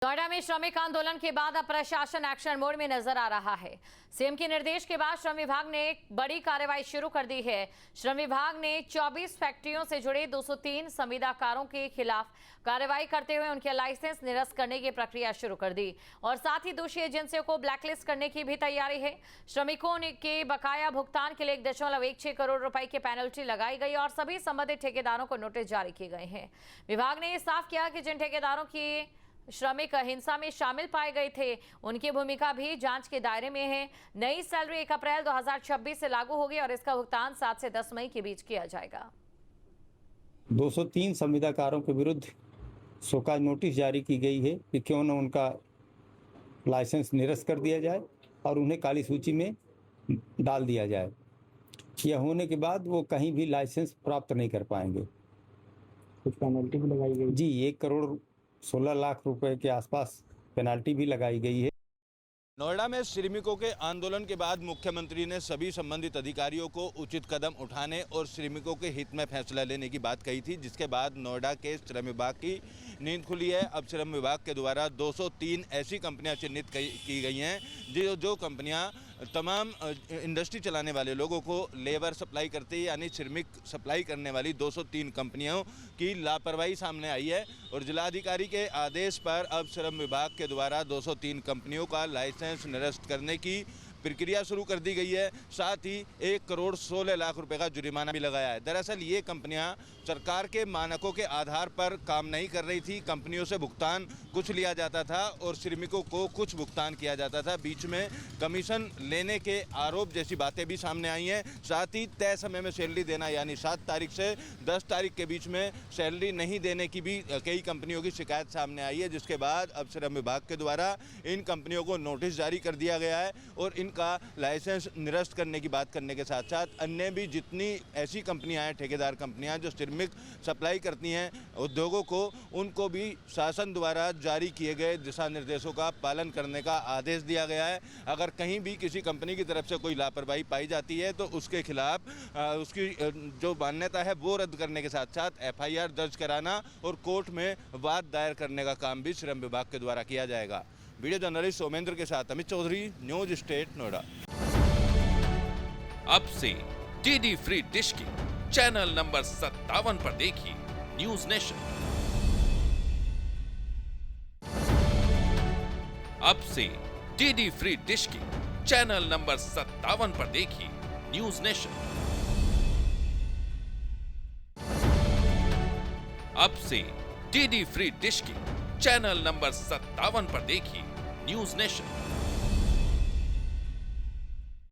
नोएडा में श्रमिक आंदोलन के बाद अब प्रशासन एक्शन मोड में नजर आ रहा है। सीएम के निर्देश के बाद श्रम विभाग ने एक बड़ी कार्रवाई शुरू कर दी है। श्रम विभाग ने 24 फैक्ट्रियों से जुड़े 203 संविदाकारों के खिलाफ कार्रवाई करते हुए उनके लाइसेंस निरस्त करने की प्रक्रिया शुरू कर दी और साथ ही दोषी एजेंसियों को ब्लैकलिस्ट करने की भी तैयारी है। श्रमिकों के बकाया भुगतान के लिए 1.16 करोड़ रुपए की पेनल्टी लगाई गई और सभी संबंधित ठेकेदारों को नोटिस जारी किए गए हैं। विभाग ने साफ किया कि जिन ठेकेदारों की श्रमिक हिंसा में शामिल पाए गए थे उनकी भूमिका भी जांच के दायरे में है। नई सैलरी 1 अप्रैल 2026 से लागू होगी और इसका भुगतान 7 से 10 मई के बीच किया जाएगा। 203 संविदाकारों के विरुद्ध शोकाज नोटिस जारी की गई है कि क्यों न उनका लाइसेंस निरस्त कर दिया जाए और उन्हें काली सूची में डाल दिया जाए। यह होने के बाद वो कहीं भी लाइसेंस प्राप्त नहीं कर पाएंगे। कुछ पेनल्टी भी लगाई गई जी, 1.16 करोड़ रुपए के आसपास पेनल्टी भी लगाई गई है। नोएडा में श्रमिकों के आंदोलन के बाद मुख्यमंत्री ने सभी संबंधित अधिकारियों को उचित कदम उठाने और श्रमिकों के हित में फैसला लेने की बात कही थी, जिसके बाद नोएडा के श्रम विभाग की नींद खुली है। अब श्रम विभाग के द्वारा 203 ऐसी कंपनियां चिन्हित की गई हैं जो कंपनियां तमाम इंडस्ट्री चलाने वाले लोगों को लेबर सप्लाई करती है, यानी श्रमिक सप्लाई करने वाली 203 कंपनियों की लापरवाही सामने आई है और जिलाधिकारी के आदेश पर अब श्रम विभाग के द्वारा 203 कंपनियों का लाइसेंस निरस्त करने की प्रक्रिया शुरू कर दी गई है। साथ ही 1.16 करोड़ रुपए का जुर्माना भी लगाया है। दरअसल ये कंपनियां सरकार के मानकों के आधार पर काम नहीं कर रही थी। कंपनियों से भुगतान कुछ लिया जाता था और श्रमिकों को कुछ भुगतान किया जाता था। बीच में कमीशन लेने के आरोप जैसी बातें भी सामने आई हैं। साथ ही तय समय में सैलरी देना, यानी 7 तारीख से 10 तारीख के बीच में सैलरी नहीं देने की भी कई कंपनियों की शिकायत सामने आई है, जिसके बाद अब श्रम विभाग के द्वारा इन कंपनियों को नोटिस जारी कर दिया गया है और इनका लाइसेंस निरस्त करने की बात करने के साथ साथ अन्य भी जितनी ऐसी कंपनियां हैं, ठेकेदार कंपनियां जो श्रमिक सप्लाई करती हैं उद्योगों को, उनको भी शासन द्वारा जारी किए गए दिशा निर्देशों का पालन करने का आदेश दिया गया है। अगर कहीं भी किसी कंपनी की तरफ से कोई लापरवाही पाई जाती है तो उसके खिलाफ उसकी जो मान्यता है वो रद्द करने के साथ साथ FIR दर्ज कराना और कोर्ट में वाद दायर करने का काम भी श्रम विभाग के द्वारा किया जाएगा। वीडियो जर्नलिस्ट सोमेंद्र के साथ अमित चौधरी, न्यूज स्टेट नोएडा। अब से DD फ्री डिश की चैनल नंबर 57 पर देखिए न्यूज नेशन। अब से DD फ्री डिश की चैनल नंबर 57 पर देखिए न्यूज नेशन। अब से DD फ्री डिश की चैनल नंबर 57 पर देखिए न्यूज नेशन।